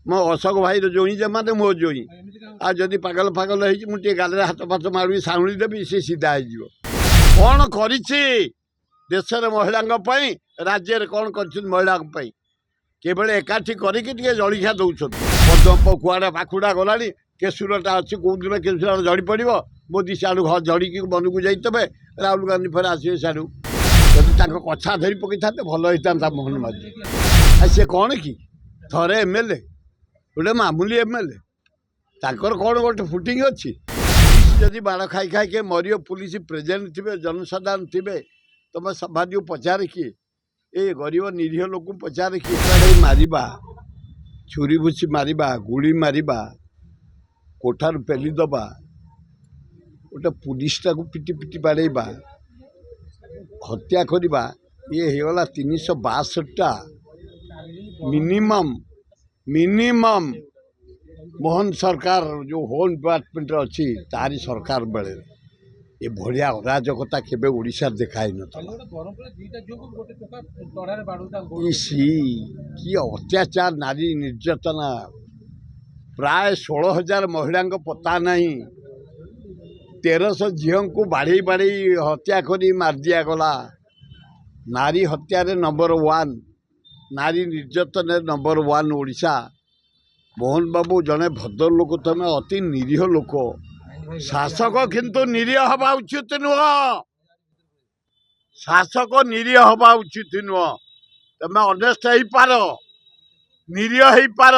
मो अशोक भाई जोई जमाने मो जोई आ जदि पागल फागल मुझे गाल हाथ फाथ मारी साउली देवी सी सीधा हो कौन कर देशर महिला राज्य कौन कर महिला केवल एकाठी करके जलिखा दौरान पदप कुआड़ा पाखुड़ा गला केशुरटा अच्छी कौन केशुर जड़ी पड़ मोदी सियाड़ू घर जड़िकी मन को जाइए राहुल गांधी फिर आसवे सियाड़ू जब कछा धरी पकई था भल होता मोहन माझी सी कौन कि थरे एमएलए गोटे मामूली एमएलए ताकर कौन गोटे फुटिंग अच्छी जदि बाड़ खाई खाई के मरियो पुलिस प्रेजेंट थे जनसाधारण थे तुम सभा पचार किए ए गरीब निरीह लोक पचार किए मारिबा छुरी भूसी मारिबा गुड़ी मारिबा कोठार पेली दबा गोटे पुलिसटा को पिटी पिटी बाड़ेबा हत्या करवा ये होगला 362टा मिनिमम मोहन सरकार जो होम डिपार्टमेंट अच्छी तारी सरकार बेले ये भाया अराजकता केबे ओडिशा देखाई नथला कि अत्याचार नारी निर्यातना प्राय 16,000 महिला पता नहीं 1300 झील को बाढ़ी बाढ़ी हत्या करी मार दिया गला नारी हत्यार नंबर 1 नारी निर्यातन नंबर 1 ओडिशा मोहन बाबू जड़े भद्र लोक तमें अति निरीह लोक शासक किंतु निरीह हवा उचित नुह शासक निरीह हवा उचित नुह तमें अनेस्ट हो पार निरीह हो पार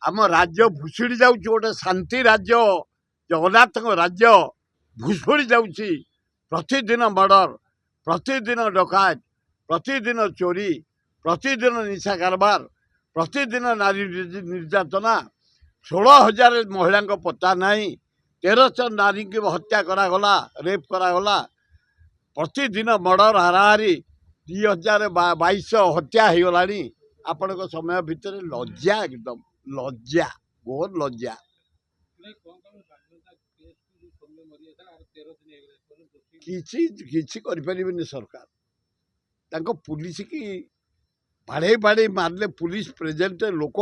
आम राज्य भुशुड़ी जाऊँ गोटे शांति राज्य जगन्नाथ राज्य भुशुड़ी जाऊँगी प्रतिदिन मर्डर प्रतिदिन डकायत प्रतिदिन चोरी प्रतिदिन निशा कारबार प्रतिदिन नारी निर्यातना 16,000 महिला पता नहीं 1300 नारी की हत्या करागला रेप करागला प्रतिदिन मर्डर हाराहारी 2022 हत्या हो गला आपण समय भितर लज्जा एकदम लज्जा घोर लज्जा किसी करें सरकार पुलिस की बाड़े बाड़े मारले पुलिस प्रेजेंट लोक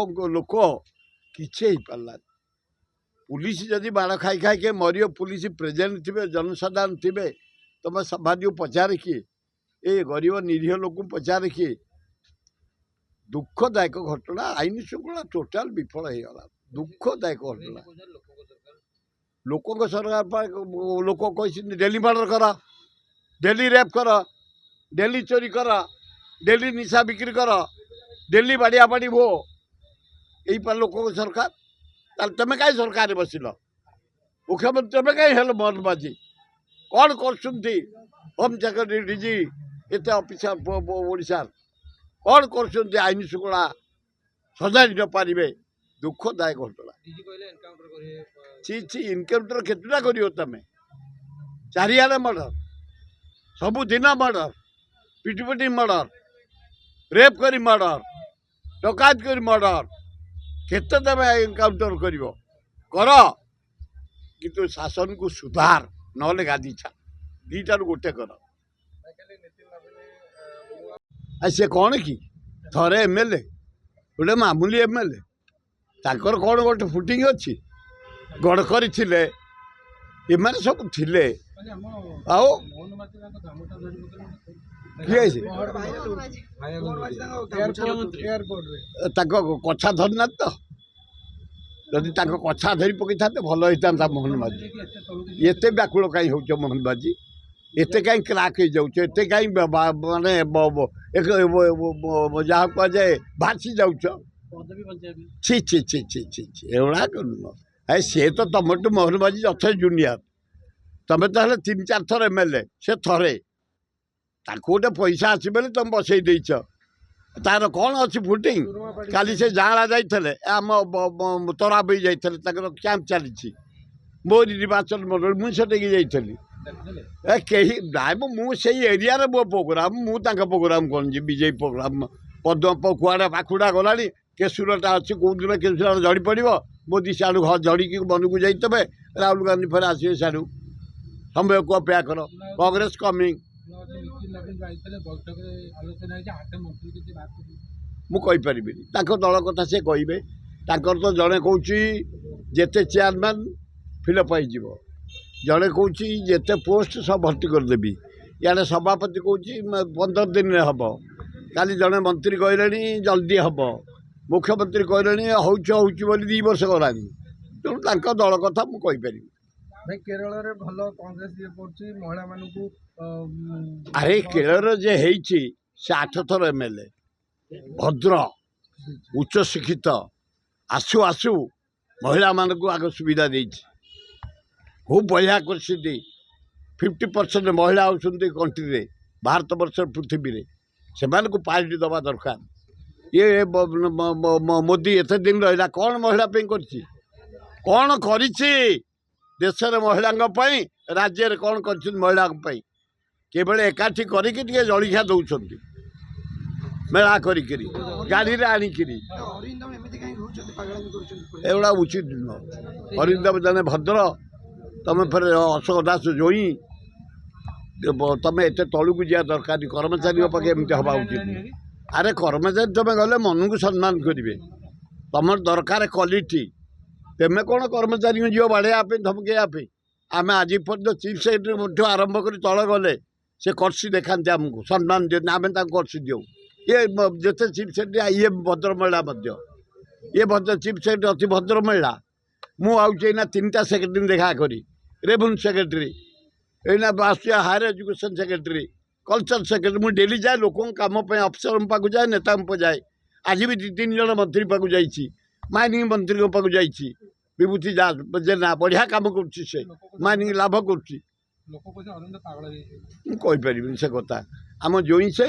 किसी पारा पुलिस जदि बाड़ खाई खाई के मरियो पुलिस प्रेजेंट थे जनसाधारण थे तुम सभा पचार किए ए गरीब निरीह लोक पचार किए दुखदायक घटना आईन श्रृंखला टोटाल विफल हो गला दुखदायक घटना लोक सरकार लोक कही डेली मर्डर कर डेली रेप कर डेली चोरी कर डेली निशा बिक्री कर डेली बाड़िया बाड़ी भो यही पर लोक सरकार तमें कहीं सरकार बसिल मुख्यमंत्री तमें कहीं हेल मोहन माझी कौन कर होम सेक्रेटरी डीजी एत अफिसर ओडिशा कौन कर आईन श्रृंखला सजाड़ी न पारे दुखदायक घटना ची इनकाउंटर केतटा कर तुम चारिआडे मर्डर सबुदिन मर्डर पिटी पिटी मर्डर रेप करी मर्डर डकायत करी मर्डर केते तुम एनकाउंटर कर किंतु शासन को सुधार नले गादी छा दीटार गोटे कर सी कौन कि थरे एमएलए गोटे मामूली एमएलए ताकर कौन गोटे फुटिंग अच्छी गड़करी थिले एमाने सब थिले आओ कछा धरना तो जदि कछा धरी पकई था भल होता मोहन माझी एत व्याकुल कहीं हो मोहन माझी एत कहीं क्राक हो जाऊे एत कहीं माने जहाँ कह जाए भासी जाऊच छि छि छि छि छि एवड़ा नुह सी तो तुम मोहन माझी यथेष जूनियर तुम तो 3-4 थर एमएलए से थरे गोटे पैसा आस तुम बसई देच तार कौन अच्छी फुटिंग काली से जाँला जाते आम तरा बई जाते कैंप चली मो निर्वाचन मंडल मुझे जाइली कहीं मुझे एरिया मो प्रोग्राम मुझे प्रोग्राम कौन जी बीजेपी प्रोग्राम पदप कुआड़ा पाखुड़ा गला केशुरटा अच्छी कौन केशुर जड़ी पड़ मोदी सियाड़ू घर जड़िकी मन को जाइए राहुल गांधी फिर आसवे सियाड़ू समय को अपेक्षा कर कांग्रेस कमिंग मुझे दल कथा से कहे ତାଙ୍କର ତ ଜଣେ କହୁଛି ଯେତେ ଚେୟାରମ୍ୟାନ୍ ଫିଲଅପ୍ ହେଇଯିବ, ଜଣେ କହୁଛି ଯେତେ ପୋଷ୍ଟ ସବୁ ଭର୍ତ୍ତି କରିଦେବି, ଇଆଡ଼େ ସଭାପତି କହୁଛି 15 ଦିନରେ ହେବ, କାଲି ଜଣେ ମନ୍ତ୍ରୀ କହିଲେଣି ଜଲ୍ଦି ହେବ, ମୁଖ୍ୟମନ୍ତ୍ରୀ କହିଲେଣି ହେଉଛି ବୋଲି 2 ବର୍ଷ ଗଲାଣି। ତେଣୁ ତାଙ୍କ ଦଳ କଥା ମୁଁ କହିପାରିବି। ଭାଇ କେରଳରେ ଭଲ କଂଗ୍ରେସ ଇଏ କରୁଛି ମହିଳାମାନଙ୍କୁ ଆରେ କେରଳରେ ଯେ ହେଇଛି ସେ 8 ଥର MLA, ଭଦ୍ର ଉଚ୍ଚଶିକ୍ଷିତ, ଆସୁ ଆସୁ ମହିଳାମାନଙ୍କୁ ଆଗ ସୁବିଧା ଦେଇଛି। ଖୁବ୍ ବଢ଼ିଆ କରିଛନ୍ତି। 50% ମହିଳା ହେଉଛନ୍ତି କଣ୍ଟ୍ରିରେ, ଭାରତ ବର୍ଷର ପୃଥିବୀରେ, ସେମାନଙ୍କୁ ପାର୍ଟି ଦେବା ଦରକାର। ଇଏ ମୋଦି ଏତେ ଦିନ ରହିଲା କ'ଣ ମହିଳା ପାଇଁ କରିଛି? କ'ଣ କରିଛି ଦେଶରେ ମହିଳାଙ୍କ ପାଇଁ, ରାଜ୍ୟରେ କ'ଣ କରିଛନ୍ତି ମହିଳାଙ୍କ ପାଇଁ? କେବଳ ଏକାଠି କରିକି ଟିକେ ଜଳଖିଆ ଦେଉଛନ୍ତି, ମେଳା କରିକିରି ଗାଡ଼ିରେ ଆଣିକିରି। ଏଗୁଡ଼ା ଉଚିତ ନୁହଁ। ଅରିନ୍ଦମ ଜଣେ ଭଦ୍ର, ତମେ ଫେରେ ଅଶୋକ ଦାସ ଜୋଇଁ, ତମେ ଏତେ ତଳକୁ ଯିବା ଦରକାର। କର୍ମଚାରୀଙ୍କ ପାଖେ ଏମିତି ହେବା ଉଚିତ ନୁହଁ। ଆରେ କର୍ମଚାରୀ ତମେ ଗଲେ ମନକୁ ସମ୍ମାନ କରିବେ, ତମର ଦରକାର କ୍ୱାଲିଟି। ତେମେ କ'ଣ କର୍ମଚାରୀଙ୍କୁ ଯିବ ବାଡ଼େଇବା ପାଇଁ, ଧମକେଇବା ପାଇଁ? ଆମେ ଆଜି ପର୍ଯ୍ୟନ୍ତ ଚିଫ୍ ସେକ୍ରେଟାରୀଠୁ ଆରମ୍ଭ କରି ତଳ ଗଲେ ସେ କର୍ସି ଦେଖାନ୍ତି, ଆମକୁ ସମ୍ମାନ ଦିଅନ୍ତି, ଆମେ ତାଙ୍କୁ କର୍ସି ଦେଉ। ଇଏ ଯେତେ ଚିଫ୍ ସେକ୍ରେଟାରୀ, ଇଏ ଭଦ୍ର ମହିଳା ମଧ୍ୟ, ଇଏ ଭଦ୍ର ଚିଫ୍ ସେକ୍ରେଟାରୀ ଅତି ଭଦ୍ର ମହିଳା। ମୁଁ ଆଉଛି ଏଇନା 3ଟା ସେକ୍ରେଟାରୀ ଦେଖା କରି, ରେଭେନ୍ୟୁ ସେକ୍ରେଟାରୀ, ଏଇନା ଆସୁଛି higher education secretary, culture secretary. ମୁଁ ଡେଲି ଯାଏ ଲୋକଙ୍କ କାମ ପାଇଁ, ଅଫିସରଙ୍କ ପାଖକୁ ଯାଏ, ନେତାଙ୍କ ପାଖକୁ ଯାଏ। ଆଜି ବି 2-3 ଜଣ ମନ୍ତ୍ରୀ ପାଖକୁ ଯାଇଛି, ମାଇନିଂ ମନ୍ତ୍ରୀଙ୍କ ପାଖକୁ ଯାଇଛି। ବିଭୂତି ଜେନା ବଢ଼ିଆ କାମ କରୁଛି, ସେ ମାଇନିଂ ଲାଭ କରୁଛି। ମୁଁ କହିପାରିବିନି ସେ କଥା। ଆମ ଜୋଇଁ ସେ,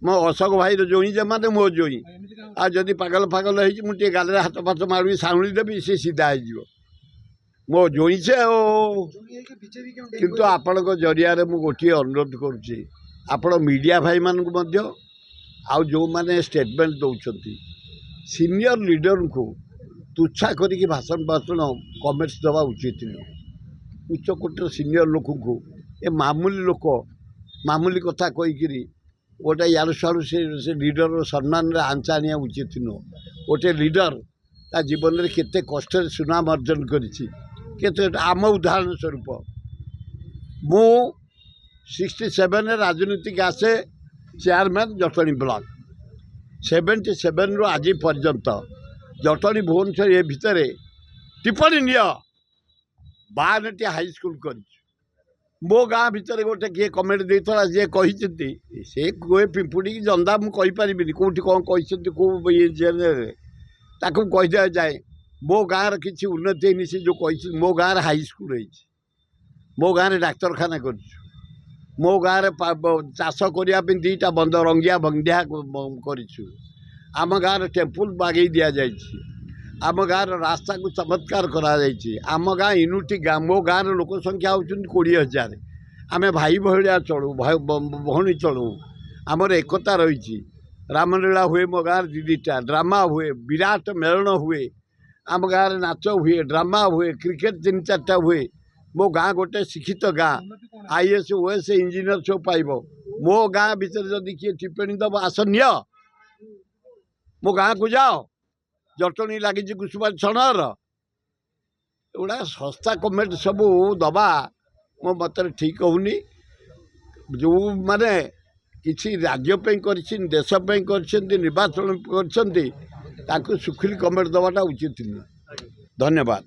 ମୋ ଅଶୋକ ଭାଇର ଜୋଇଁ ଯେମାନେ ମୋ ଜୋଇଁ। ଆଉ ଯଦି ପାଗଲ ଫାଗଲ ହେଇଛି ମୁଁ ଟିକେ ଗାଲରେ ହାତ ଫାତ ମାରିବି, ସାଉଁଳି ଦେବି, ସେ ସିଧା ହେଇଯିବ। ମୋ ଜୋଇଁ ସେ। କିନ୍ତୁ ଆପଣଙ୍କ ଜରିଆରେ ମୁଁ ଗୋଟିଏ ଅନୁରୋଧ କରୁଛି, ଆପଣ ମିଡ଼ିଆ ଭାଇମାନଙ୍କୁ ମଧ୍ୟ, ଆଉ ଯେଉଁମାନେ ଷ୍ଟେଟମେଣ୍ଟ ଦେଉଛନ୍ତି, ସିନିୟର ଲିଡରଙ୍କୁ ତୁଚ୍ଛା କରିକି ଭାଷଣ କମେଣ୍ଟସ୍ ଦେବା ଉଚିତ ନୁହେଁ। ଉଚ୍ଚକୋଟୀର ସିନିୟର ଲୋକଙ୍କୁ ଏ ମାମୁଲି ଲୋକ ମାମୁଲି କଥା କହିକିରି ଗୋଟେ ୟାଡ଼ୁ ସାଡ଼ୁ ସେ ଲିଡରର ସମ୍ମାନରେ ଆଞ୍ଚ ଆଣିବା ଉଚିତ ନୁହଁ। ଗୋଟେ ଲିଡର ତା ଜୀବନରେ କେତେ କଷ୍ଟରେ ସୁନାମ ଅର୍ଜନ କରିଛି, କେତେ। ଆମ ଉଦାହରଣ ସ୍ୱରୂପ ମୁଁ 67ରେ ରାଜନୀତିକ ଆସେ ଚେୟାରମ୍ୟାନ୍ ଜଟଣୀ ବ୍ଲକ। 77ରୁ ଆଜି ପର୍ଯ୍ୟନ୍ତ ଜଟଣୀ ଭୁବନେଶ୍ୱର ଏ ଭିତରେ ଟିପ୍ପଣୀ ନିଅ 52ଟି ହାଇସ୍କୁଲ କରିଛୁ। ମୋ ଗାଁ ଭିତରେ ଗୋଟେ କିଏ କମେଣ୍ଟ ଦେଇଥିଲା, ଯିଏ କହିଛନ୍ତି ସେ କୁଏ ପିମ୍ପୁଡ଼ିକି ଜନ୍ଦା, ମୁଁ କହିପାରିବିନି କେଉଁଠି କ'ଣ କହିଛନ୍ତି, କେଉଁ ଇଏରେ ତାକୁ କହିଦିଆଯାଏ। ମୋ ଗାଁର କିଛି ଉନ୍ନତି ହେଇନି, ସେ ଯେଉଁ କହିଛନ୍ତି। ମୋ ଗାଁରେ ହାଇସ୍କୁଲ ହେଇଛି, ମୋ ଗାଁରେ ଡାକ୍ତରଖାନା କରିଛୁ, ମୋ ଗାଁରେ ଚାଷ କରିବା ପାଇଁ 2ଟା ବନ୍ଧ ରଙ୍ଗିଆ ଭଙ୍ଗିଆ କରିଛୁ, ଆମ ଗାଁର ଟେମ୍ପୁଲ ବାଗେଇ ଦିଆଯାଇଛି, ଆମ ଗାଁର ରାସ୍ତାକୁ ଚମତ୍କାର କରାଯାଇଛି। ଆମ ଗାଁ ୟୁନିଟି ଗାଁ। ମୋ ଗାଁର ଲୋକ ସଂଖ୍ୟା ହେଉଛନ୍ତି 20,000। ଆମେ ଭାଇ ଭଳିଆ ଚଳୁ, ଭଉଣୀ ଚଳୁ, ଆମର ଏକତା ରହିଛି। ରାମଲୀଳା ହୁଏ ମୋ ଗାଁରେ 2-2ଟା, ଡ୍ରାମା ହୁଏ, ବିରାଟ ମେଳନ ହୁଏ, ଆମ ଗାଁରେ ନାଚ ହୁଏ, ଡ୍ରାମା ହୁଏ, କ୍ରିକେଟ 3-4ଟା ହୁଏ। ମୋ ଗାଁ ଗୋଟେ ଶିକ୍ଷିତ ଗାଁ, IAS OS ଇଞ୍ଜିନିୟର ସବୁ ପାଇବ। ମୋ ଗାଁ ଭିତରେ ଯଦି କିଏ ଟିପ୍ପଣୀ ଦେବ, ଆସ ନିଅ, ମୋ ଗାଁକୁ ଯାଅ, ଜଟଣୀ ଲାଗିଛି କୁସୁମା ଛଣର। ଏଗୁଡ଼ା ଶସ୍ତା କମେଣ୍ଟ ସବୁ ଦେବା ମୋ ମତରେ ଠିକ୍ ହେଉନି। ଯେଉଁମାନେ କିଛି ରାଜ୍ୟ ପାଇଁ କରିଛନ୍ତି, ଦେଶ ପାଇଁ କରିଛନ୍ତି, ନିର୍ବାଚନ କରିଛନ୍ତି, ତାଙ୍କୁ ଶୁଖିଲି କମେଣ୍ଟ ଦେବାଟା ଉଚିତ ନୁହେଁ। ଧନ୍ୟବାଦ।